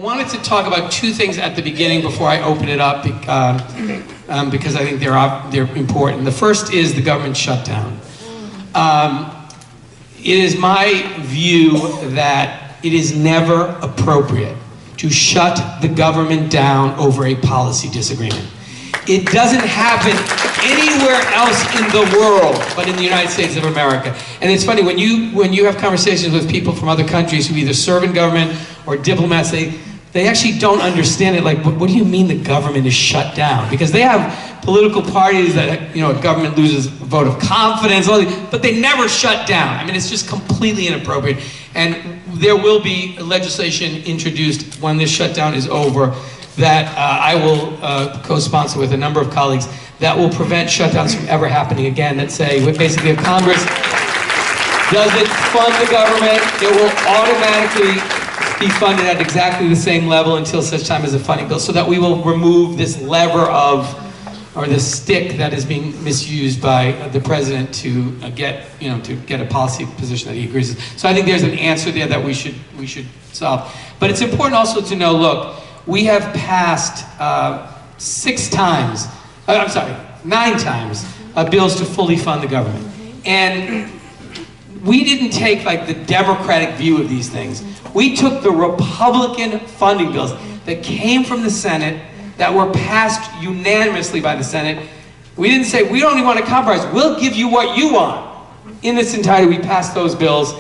I wanted to talk about two things at the beginning before I open it up because I think they're important. The first is the government shutdown. It is my view that it is never appropriate to shut the government down over a policy disagreement. It doesn't happen anywhere else in the world but in the United States of America. And it's funny, when you have conversations with people from other countries who either serve in government or diplomats, they actually don't understand it. Like, what do you mean the government is shut down? Because they have political parties that, you know, a government loses a vote of confidence, but they never shut down. I mean, it's just completely inappropriate. And there will be legislation introduced when this shutdown is over that I will co-sponsor with a number of colleagues that will prevent shutdowns from ever happening again, that say, basically, if Congress doesn't fund the government, it will automatically be funded at exactly the same level until such time as a funding bill, so that we will remove this lever or this stick that is being misused by the president to get a policy position that he agrees with. So I think there's an answer there that we should solve. But it's important also to know, look, we have passed 9 times bills to fully fund the government. And we didn't take like the Democratic view of these things. We took the Republican funding bills that came from the Senate, that were passed unanimously by the Senate. We didn't say, we don't even want to compromise, we'll give you what you want. In its entirety, we passed those bills,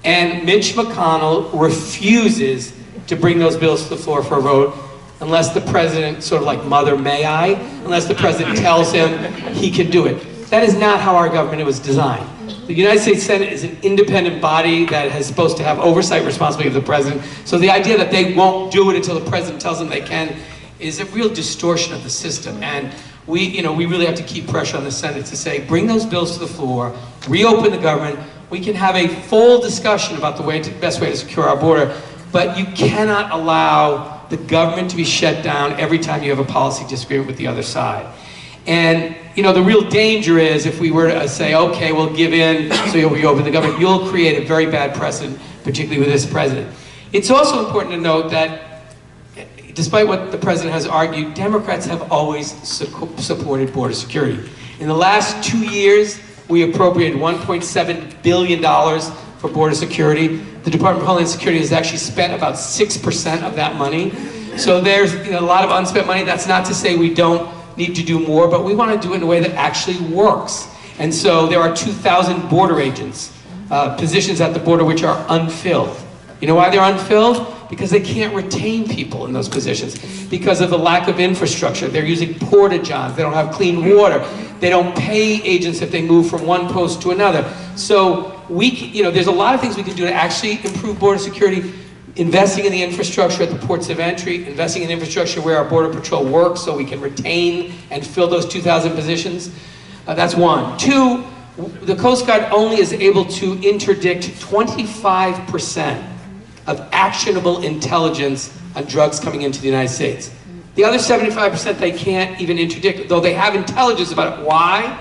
and Mitch McConnell refuses to bring those bills to the floor for a vote unless the president, sort of like Mother May I, unless the president tells him he can do it. That is not how our government was designed. The United States Senate is an independent body that is supposed to have oversight responsibility of the president. So the idea that they won't do it until the president tells them they can is a real distortion of the system. And we really have to keep pressure on the Senate to say, bring those bills to the floor, reopen the government. We can have a full discussion about the best way to secure our border, but you cannot allow the government to be shut down every time you have a policy disagreement with the other side. And the real danger is if we were to say, okay, we'll give in, so you'll reopen the government, you'll create a very bad precedent, particularly with this president. It's also important to note that despite what the president has argued, Democrats have always supported border security. In the last 2 years, we appropriated $1.7 billion for border security. The Department of Homeland Security has actually spent about 6% of that money. So there's a lot of unspent money. That's not to say we don't need to do more, but we want to do it in a way that actually works. And so there are 2,000 border agents, positions at the border which are unfilled. You know why they're unfilled? Because they can't retain people in those positions because of the lack of infrastructure. They're using porta-johns, they don't have clean water, they don't pay agents if they move from one post to another. So there's a lot of things we can do to actually improve border security. Investing in the infrastructure at the ports of entry, investing in infrastructure where our Border Patrol works so we can retain and fill those 2,000 positions. That's one. Two, the Coast Guard only is able to interdict 25% of actionable intelligence on drugs coming into the United States. The other 75% they can't even interdict, though they have intelligence about it. Why?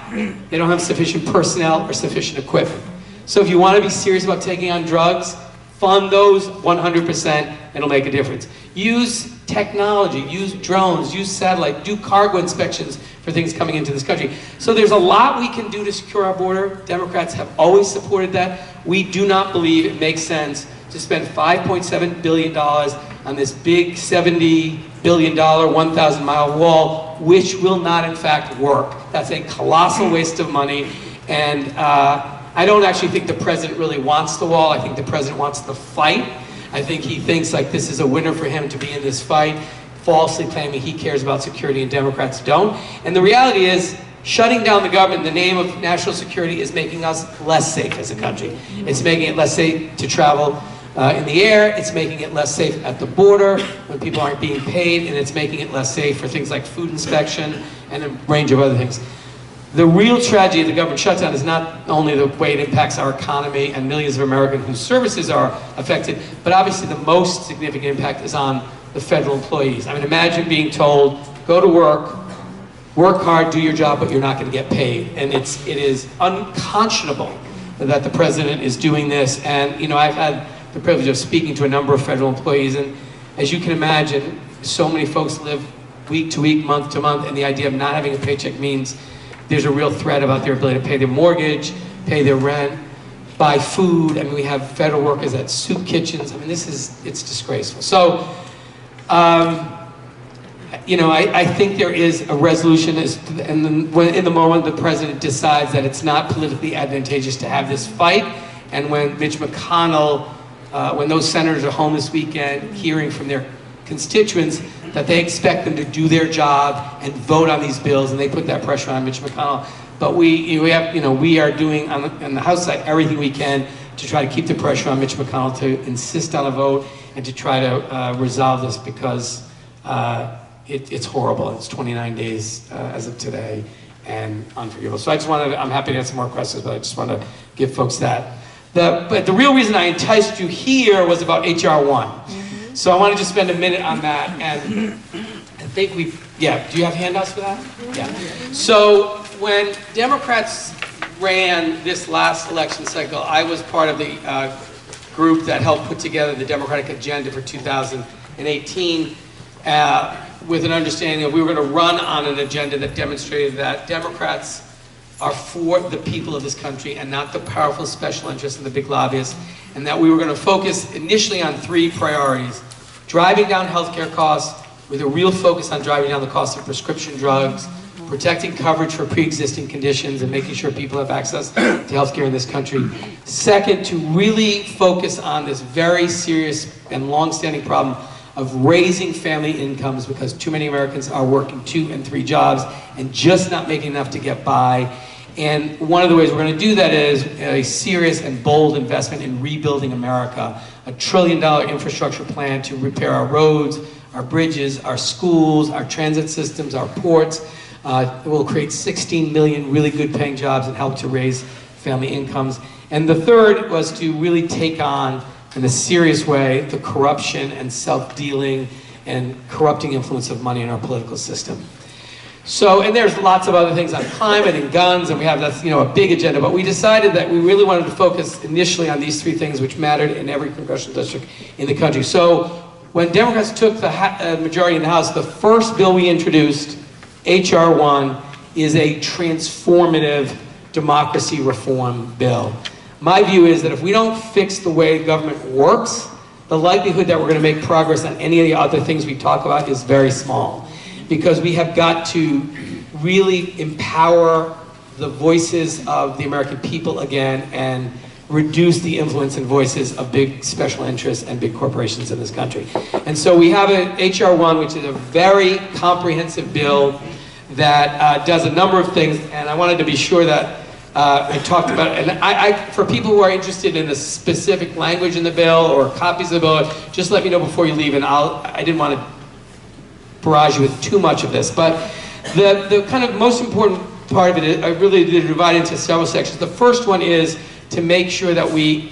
They don't have sufficient personnel or sufficient equipment. So if you want to be serious about taking on drugs, fund those 100%, it'll make a difference. Use technology, use drones, use satellite, do cargo inspections for things coming into this country. So there's a lot we can do to secure our border. Democrats have always supported that. We do not believe it makes sense to spend $5.7 billion on this big $70 billion 1,000-mile wall, which will not in fact work. That's a colossal waste of money, and I don't actually think the president really wants the wall. I think the president wants the fight. I think he thinks like this is a winner for him to be in this fight, falsely claiming he cares about security and Democrats don't. And the reality is, shutting down the government in the name of national security is making us less safe as a country. It's making it less safe to travel in the air, it's making it less safe at the border when people aren't being paid, and it's making it less safe for things like food inspection and a range of other things. The real tragedy of the government shutdown is not only the way it impacts our economy and millions of Americans whose services are affected, but obviously the most significant impact is on the federal employees. I mean, imagine being told, go to work hard, do your job, but you're not going to get paid. And it is unconscionable that the president is doing this. And I've had the privilege of speaking to a number of federal employees, and as you can imagine, so many folks live week to week, month to month, and the idea of not having a paycheck means there's a real threat about their ability to pay their mortgage, pay their rent, buy food. I mean, we have federal workers at soup kitchens. I mean, it's disgraceful. So, you know, I think there is a resolution, and then when in the moment the president decides that it's not politically advantageous to have this fight, and when Mitch McConnell, when those senators are home this weekend hearing from their constituents that they expect them to do their job and vote on these bills, and they put that pressure on Mitch McConnell. But we are doing on the House side everything we can to try to keep the pressure on Mitch McConnell to insist on a vote and to try to resolve this, because it's horrible. It's 29 days as of today and unforgivable. So I'm happy to answer more questions, but I just want to give folks that. But the real reason I enticed you here was about HR 1. So I wanted to spend a minute on that, and I think do you have handouts for that? Yeah. So when Democrats ran this last election cycle, I was part of the group that helped put together the Democratic agenda for 2018 with an understanding that we were going to run on an agenda that demonstrated that Democrats are for the people of this country and not the powerful special interests and the big lobbyists, and that we were going to focus initially on 3 priorities: driving down healthcare costs with a real focus on driving down the cost of prescription drugs, protecting coverage for pre-existing conditions and making sure people have access to healthcare in this country. Second, to really focus on this very serious and long-standing problem of raising family incomes, because too many Americans are working 2 and 3 jobs and just not making enough to get by. And one of the ways we're going to do that is a serious and bold investment in rebuilding America, a $1 trillion infrastructure plan to repair our roads, our bridges, our schools, our transit systems, our ports. It will create 16 million really good paying jobs and help to raise family incomes. And the third was to really take on, in a serious way, the corruption and self-dealing and corrupting influence of money in our political system. So, and there's lots of other things on climate and guns, and we have that's, a big agenda, but we decided that we really wanted to focus initially on these 3 things which mattered in every congressional district in the country. So when Democrats took the majority in the House, the first bill we introduced, HR 1, is a transformative democracy reform bill. My view is that if we don't fix the way government works, the likelihood that we're going to make progress on any of the other things we talk about is very small. Because we have got to really empower the voices of the American people again and reduce the influence and voices of big special interests and big corporations in this country. And so we have an HR 1, which is a very comprehensive bill that does a number of things, and I wanted to be sure that I talked about it. And for people who are interested in the specific language in the bill or copies of the bill, just let me know before you leave, and I didn't want to barrage you with too much of this, but the kind of most important part of it, I really did divide it into several sections. The first one is to make sure that we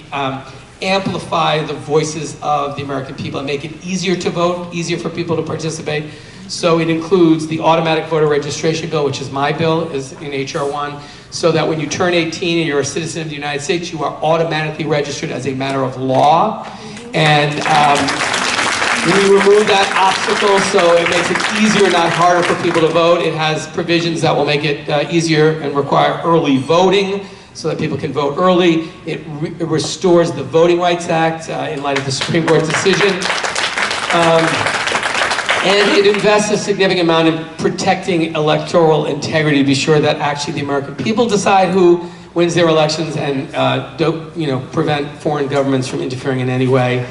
amplify the voices of the American people and make it easier to vote, easier for people to participate. So it includes the automatic voter registration bill, which is my bill, is in HR 1, so that when you turn 18 and you're a citizen of the United States, you are automatically registered as a matter of law. And we remove that obstacle, so it makes it easier, not harder, for people to vote. It has provisions that will make it easier and require early voting, so that people can vote early. It restores the Voting Rights Act in light of the Supreme Court's decision. And it invests a significant amount in protecting electoral integrity to be sure that actually the American people decide who wins their elections and don't, prevent foreign governments from interfering in any way.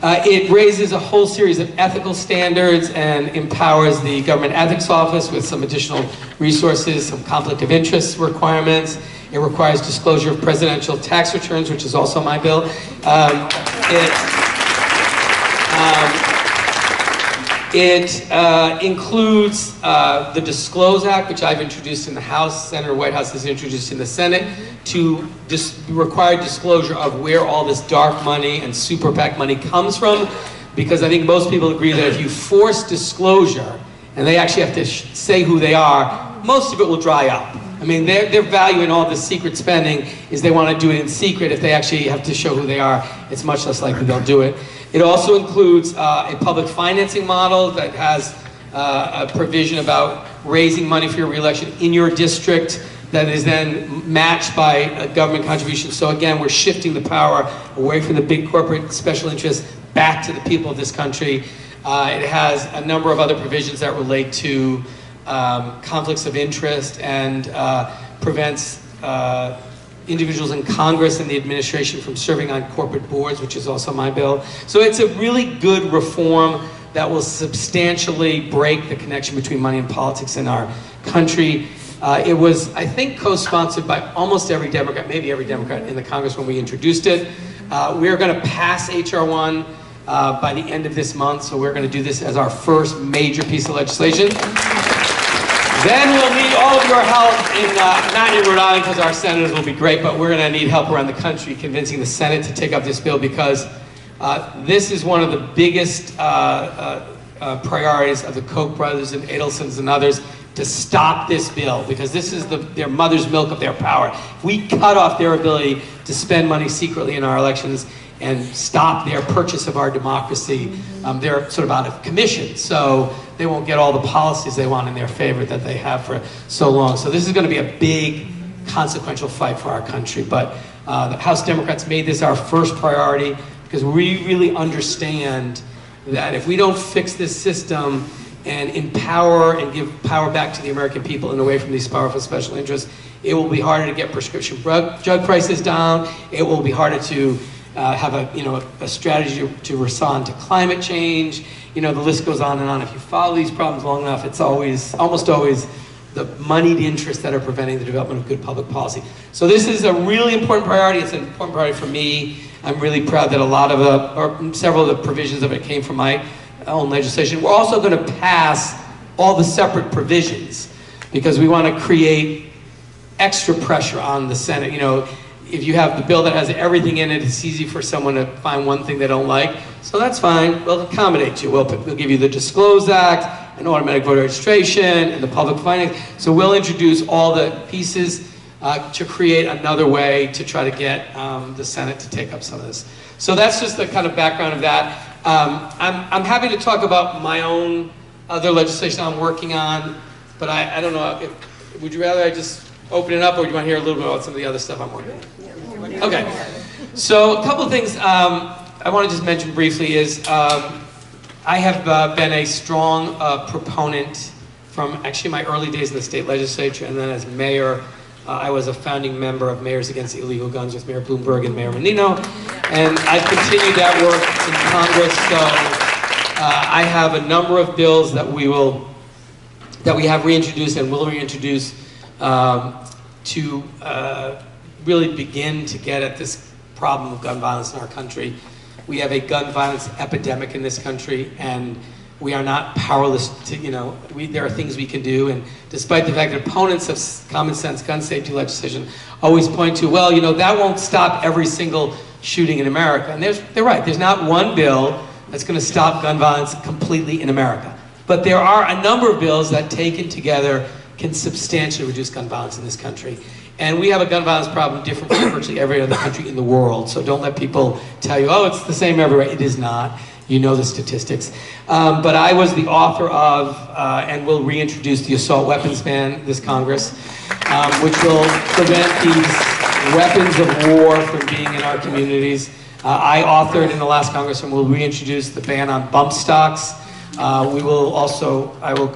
It raises a whole series of ethical standards and empowers the Government Ethics Office with some additional resources, some conflict of interest requirements. It requires disclosure of presidential tax returns, which is also my bill. It includes the Disclose Act, which I've introduced in the House. Senator Whitehouse has introduced in the Senate, to require disclosure of where all this dark money and super PAC money comes from. Because I think most people agree that if you force disclosure, and they actually have to say who they are, most of it will dry up. I mean, their value in all this secret spending is they want to do it in secret. If they actually have to show who they are, it's much less likely they'll do it. It also includes a public financing model that has a provision about raising money for your reelection in your district that is then matched by a government contribution. So again, we're shifting the power away from the big corporate special interests back to the people of this country. It has a number of other provisions that relate to conflicts of interest and prevents individuals in Congress and the administration from serving on corporate boards, which is also my bill. So it's a really good reform that will substantially break the connection between money and politics in our country. It was, I think, co-sponsored by almost every Democrat, maybe every Democrat in the Congress when we introduced it. We're going to pass H.R. 1 by the end of this month, so we're going to do this as our first major piece of legislation. Then we'll need all of your help in, not in Rhode Island because our senators will be great, but we're going to need help around the country convincing the Senate to take up this bill because this is one of the biggest priorities of the Koch brothers and Adelsons and others to stop this bill because this is their mother's milk of their power. If we cut off their ability to spend money secretly in our elections and stop their purchase of our democracy, they're sort of out of commission. So they won't get all the policies they want in their favor that they have for so long. So this is going to be a big, consequential fight for our country. But the House Democrats made this our first priority because we really understand that if we don't fix this system and empower and give power back to the American people and away from these powerful special interests, it will be harder to get prescription drug prices down. It will be harder to have a strategy to respond to climate change. The list goes on and on. If you follow these problems long enough, it's almost always the moneyed interests that are preventing the development of good public policy. So this is a really important priority. It's an important priority for me. I'm really proud that a lot of or several of the provisions of it came from my own legislation. We're also going to pass all the separate provisions because we want to create extra pressure on the Senate. If you have the bill that has everything in it, it's easy for someone to find one thing they don't like. So that's fine. We'll accommodate you. We'll give you the Disclose Act, and automatic voter registration, and the public finance. So we'll introduce all the pieces to create another way to try to get the Senate to take up some of this. So that's just the kind of background of that. I'm happy to talk about my own other legislation I'm working on, but I don't know, would you rather I just open it up, or do you want to hear a little bit about some of the other stuff I'm working on? Okay, so a couple of things I want to just mention briefly is I have been a strong proponent from actually my early days in the state legislature, and then as mayor, I was a founding member of Mayors Against Illegal Guns with Mayor Bloomberg and Mayor Menino, and I've continued that work in Congress. So I have a number of bills that we have reintroduced and will reintroduce to really begin to get at this problem of gun violence in our country. We have a gun violence epidemic in this country, and we are not powerless to, there are things we can do, and despite the fact that opponents of common sense gun safety legislation always point to, well, that won't stop every single shooting in America. And they're right, there's not one bill that's going to stop gun violence completely in America. But there are a number of bills that taken together can substantially reduce gun violence in this country. And we have a gun violence problem different from virtually every other country in the world. So don't let people tell you, oh, it's the same everywhere. It is not. You know the statistics. But I was the author of, and will reintroduce the assault weapons ban this Congress, which will prevent these weapons of war from being in our communities. I authored in the last Congress and will reintroduce the ban on bump stocks. I will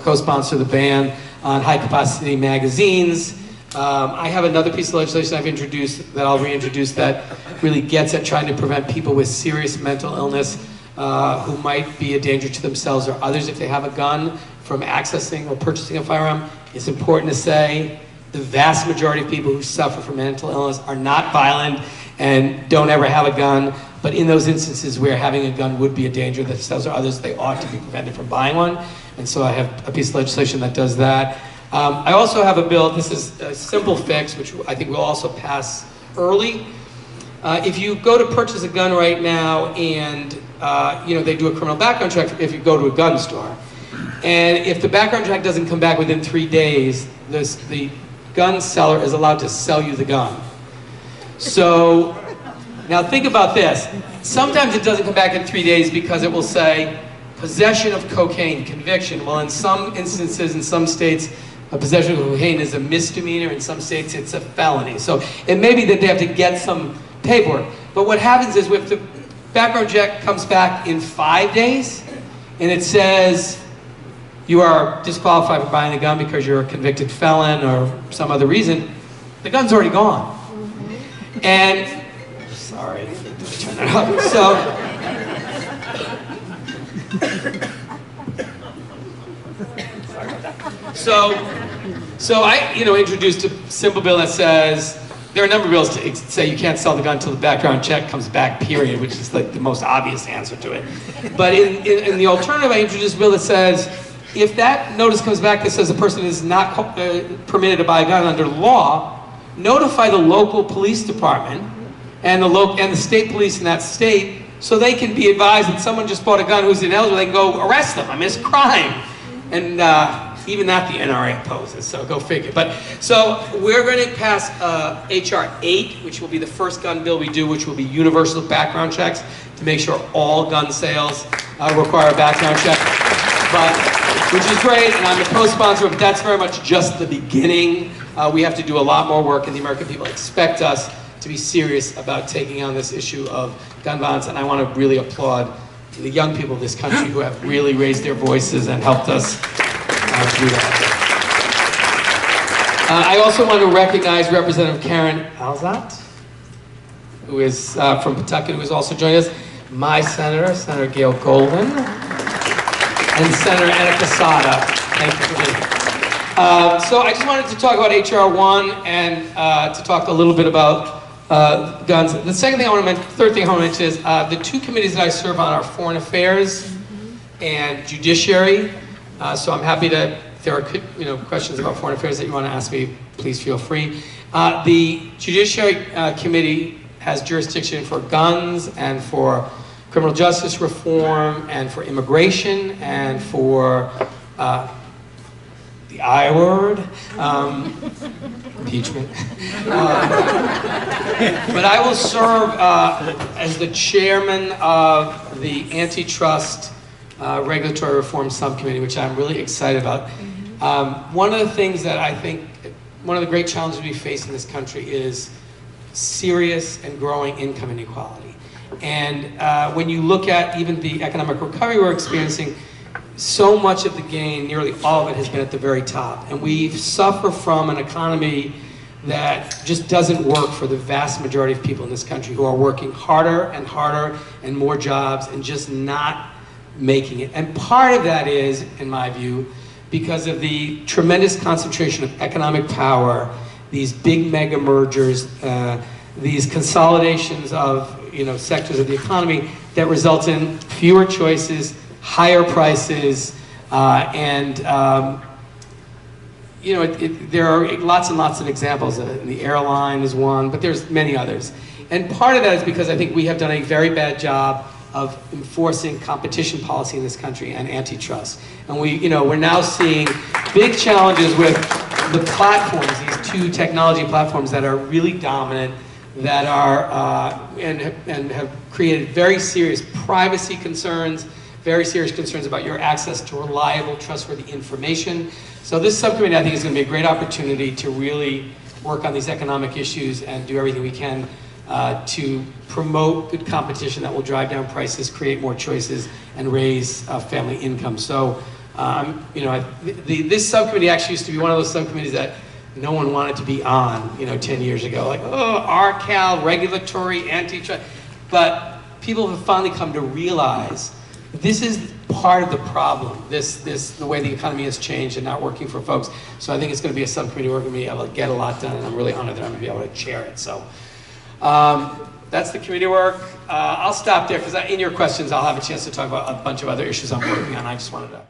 co-sponsor the ban on high-capacity magazines. I have another piece of legislation I've introduced that I'll reintroduce that really gets at trying to prevent people with serious mental illness who might be a danger to themselves or others if they have a gun from accessing or purchasing a firearm. It's important to say the vast majority of people who suffer from mental illness are not violent and don't ever have a gun, but in those instances where having a gun would be a danger to themselves or others, they ought to be prevented from buying one. And so I have a piece of legislation that does that. I also have a bill, this is a simple fix, which I think will also pass early. If you go to purchase a gun right now and they do a criminal background check if you go to a gun store, and if the background check doesn't come back within 3 days, the gun seller is allowed to sell you the gun. So now think about this. Sometimes it doesn't come back in 3 days because it will say possession of cocaine, conviction. Well, in some instances, in some states, a possession of cocaine is a misdemeanor. In some states, it's a felony. So it may be that they have to get some paperwork. But what happens is if the background check comes back in 5 days, and it says you are disqualified for buying a gun because you're a convicted felon or some other reason, the gun's already gone. And, sorry, turn that up. So I, introduced a simple bill that says, there are a number of bills to say you can't sell the gun until the background check comes back, period, which is like the most obvious answer to it. But in the alternative, I introduced a bill that says, if that notice comes back that says a person is not permitted to buy a gun under law, notify the local police department and the state police in that state so they can be advised that someone just bought a gun who's ineligible, they can go arrest them. I mean, it's a crime. And even that the NRA opposes, so go figure. But so we're going to pass H.R. 8, which will be the first gun bill we do, which will be universal background checks to make sure all gun sales require a background check. Which is great, and I'm the co-sponsor, but that's very much just the beginning. We have to do a lot more work, and the American people expect us to be serious about taking on this issue of gun violence, and I want to really applaud the young people of this country who have really raised their voices and helped us do that. I also want to recognize Representative Karen Alzat, who is from Pawtucket, who has also joined us, my senator, Senator Gail Golden, and Senator Anna Casada. Thank you for being here. So I just wanted to talk about H.R. 1 and to talk a little bit about guns. The second thing I want to mention, third thing I want to mention is the two committees that I serve on are Foreign Affairs and Judiciary. So I'm happy to, if there are questions about Foreign Affairs that you want to ask me, please feel free. The Judiciary Committee has jurisdiction for guns and for criminal justice reform and for immigration and for the I word, impeachment. But I will serve as the chairman of the Antitrust Regulatory Reform Subcommittee, which I'm really excited about. One of the things that I think, one of the great challenges we face in this country is serious and growing income inequality. And when you look at even the economic recovery we're experiencing, so much of the gain, nearly all of it, has been at the very top. And we suffer from an economy that just doesn't work for the vast majority of people in this country who are working harder and more jobs and just not making it. And part of that is, in my view, because of the tremendous concentration of economic power, these big mega mergers, these consolidations of sectors of the economy that result in fewer choices, higher prices, and there are lots and lots of examples. The airline is one, but there's many others. And part of that is because I think we have done a very bad job of enforcing competition policy in this country and antitrust. And we're now seeing big challenges with the platforms, these two technology platforms that are really dominant, that are and have created very serious privacy concerns, very serious concerns about your access to reliable, trustworthy information. So this subcommittee, I think, is going to be a great opportunity to really work on these economic issues and do everything we can to promote good competition that will drive down prices, create more choices, and raise family income. So, this subcommittee actually used to be one of those subcommittees that no one wanted to be on, 10 years ago. Like, oh, RCAL, regulatory, antitrust. But people have finally come to realize this is part of the problem, the way the economy has changed and not working for folks. So I think it's going to be a subcommittee where we're going to be able to get a lot done, and I'm really honored that I'm going to be able to chair it. So that's the committee work. I'll stop there because in your questions I'll have a chance to talk about a bunch of other issues I'm working on. I just wanted to